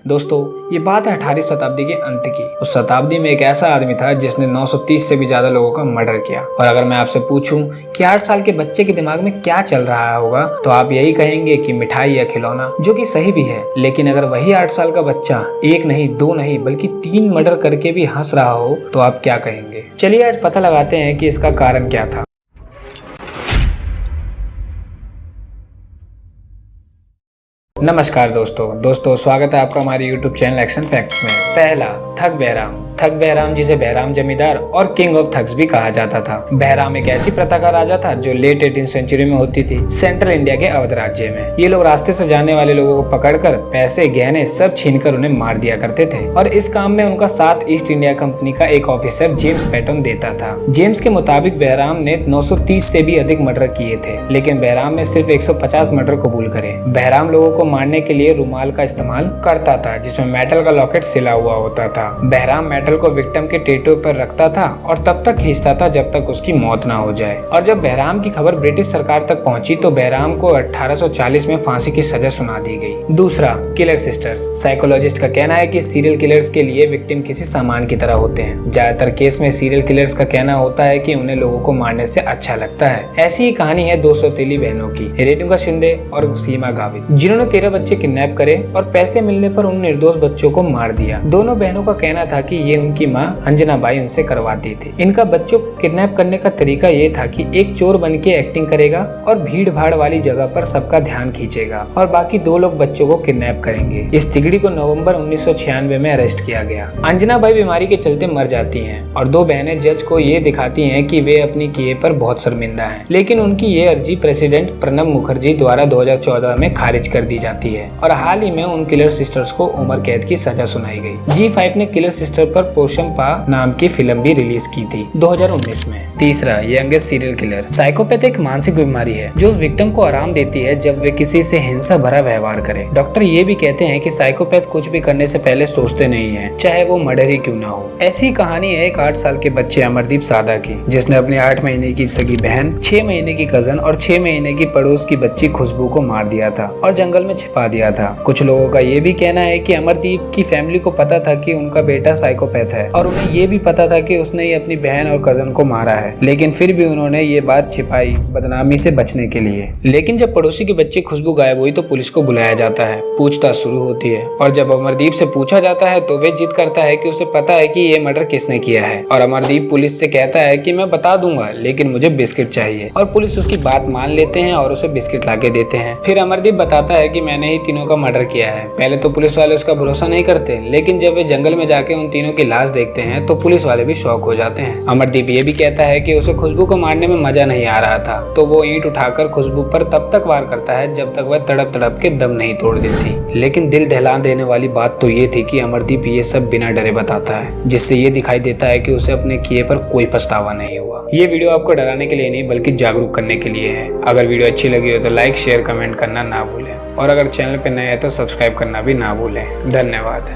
दोस्तों ये बात है 18वीं शताब्दी के अंत की। उस शताब्दी में एक ऐसा आदमी था जिसने 930 से भी ज्यादा लोगों का मर्डर किया। और अगर मैं आपसे पूछूं कि 8 साल के बच्चे के दिमाग में क्या चल रहा होगा तो आप यही कहेंगे कि मिठाई या खिलौना, जो कि सही भी है। लेकिन अगर वही 8 साल का बच्चा एक नहीं, दो नहीं, बल्कि 3 मर्डर करके भी हंस रहा हो तो आप क्या कहेंगे? चलिए आज पता लगाते हैं कि इसका कारण क्या था। नमस्कार दोस्तों स्वागत है आपका हमारे YouTube चैनल एक्शन फैक्ट्स में। पहला, ठग बहराम जिसे बहराम जमींदार और किंग ऑफ ठग्स भी कहा जाता था। बहराम एक ऐसी प्रथा का राजा था जो लेट 18th सेंचुरी में होती थी सेंट्रल इंडिया के अवध राज्य में। ये लोग रास्ते से जाने वाले लोगों को पकड़कर पैसे गहने सब छीनकर उन्हें मार दिया करते थे और इस काम में उनका साथ ईस्ट इंडिया कंपनी का एक ऑफिसर जेम्स पैटन देता था। जेम्स के मुताबिक बहराम ने 930 से भी अधिक मर्डर किए थे, लेकिन बहराम ने सिर्फ 150 मर्डर कबूल करे। बहराम लोगों को मारने के लिए रुमाल का इस्तेमाल करता था जिसमें मेटल का लॉकेट सिला हुआ होता था। बहराम मेटल को विक्टिम के टेटू पर रखता था और तब तक खींचता था जब तक उसकी मौत ना हो जाए। और जब बहराम की खबर ब्रिटिश सरकार तक पहुंची तो बहराम को 1840 में फांसी की सजा सुना दी गई। दूसरा, किलर सिस्टर्स। साइकोलॉजिस्ट का कहना है कि सीरियल किलर्स के लिए विक्टिम किसी सामान की तरह होते हैं। ज्यादातर केस में सीरियल किलर्स का कहना होता है कि उन्हें लोगों को मारने से अच्छा लगता है। ऐसी ही कहानी है 2 सौतेली बहनों की, रेणुका शिंदे और सीमा गावित, जिन्होंने 13 बच्चे किडनैप करे और पैसे मिलने पर उन निर्दोष बच्चों को मार दिया। दोनों बहनों का कहना था कि ये उनकी माँ अंजना बाई उनसे करवाती थी। इनका बच्चों को किडनैप करने का तरीका ये था कि एक चोर बन के एक्टिंग करेगा और भीड़ भाड़ वाली जगह पर सबका ध्यान खींचेगा और बाकी 2 लोग बच्चों को किडनैप करेंगे। इस तिगड़ी को नवंबर 1996 में अरेस्ट किया गया। अंजना बाई बीमारी के चलते मर जाती हैं और 2 बहनें जज को ये दिखाती हैं कि वे अपनी किए पर बहुत शर्मिंदा हैं। लेकिन उनकी ये अर्जी प्रेसिडेंट प्रणब मुखर्जी द्वारा 2014 में खारिज कर दी जाती है और हाल ही में उन किलर सिस्टर्स को उम्र कैद की सजा सुनाई गई। G5 ने किलर सिस्टर पर पोशंपा नाम की फिल्म भी रिलीज की थी 2019 में। तीसरा, यंगेस्ट सीरियल किलर। साइकोपैथ एक मानसिक बीमारी है जो उस विक्टिम को आराम देती है जब वे किसी से हिंसा भरा व्यवहार करे। डॉक्टर ये भी कहते हैं कि साइकोपैथ कुछ भी करने से पहले सोचते नहीं है, चाहे वो मर्डर ही क्यों ना हो। ऐसी कहानी है एक 8 साल के बच्चे अमरदीप सादा की, जिसने अपनी 8 महीने की सगी बहन, 6 महीने की कजन और 6 महीने की पड़ोस की बच्ची खुशबू को मार दिया था और जंगल में छिपा दिया था। कुछ लोगों का ये भी कहना है कि अमरदीप की फैमिली को पता था कि उनका बेटा साइकोपैथ है और उन्हें ये भी पता था कि उसने ही अपनी बहन और कजन को मारा है, लेकिन फिर भी उन्होंने ये बात छिपाई बदनामी से बचने के लिए। लेकिन जब पड़ोसी की बच्ची खुशबू गायब हुई तो पुलिस को बुलाया जाता है। पूछताछ शुरू होती है और जब अमरदीप से पूछा जाता है तो वे जिद करता है कि उसे पता है कि ये मर्डर किसने किया है और अमरदीप पुलिस से कहता है कि मैं बता दूंगा लेकिन मुझे बिस्किट चाहिए और पुलिस उसकी बात मान लेते हैं और उसे बिस्किट लाके देते हैं। फिर अमरदीप बताता है कि मैंने ही तीनों का मर्डर किया है। पहले तो पुलिस वाले उसका भरोसा नहीं करते, लेकिन जब वे जंगल में जाके उन तीनों की लाश देखते हैं तो पुलिस वाले भी शॉक हो जाते हैं। अमरदीप ये भी कहता है कि उसे खुशबू को मारने में मजा नहीं आ रहा था, तो वो ईंट उठाकर खुशबू पर तब तक वार करता है जब तक वह तड़प तड़प के दम नहीं तोड़ देती। लेकिन दिल दहला देने वाली बात तो ये थी कि अमरदीप ये सब बिना डरे बताता है, जिससे ये दिखाई देता है कि उसे अपने किए पर कोई पछतावा नहीं हुआ। ये वीडियो आपको डराने के लिए नहीं बल्कि जागरूक करने के लिए है। अगर वीडियो अच्छी लगी हो तो लाइक, शेयर, कमेंट करना ना भूलें और अगर चैनल पर नए हैं तो सब्सक्राइब करना भी ना भूलें। धन्यवाद।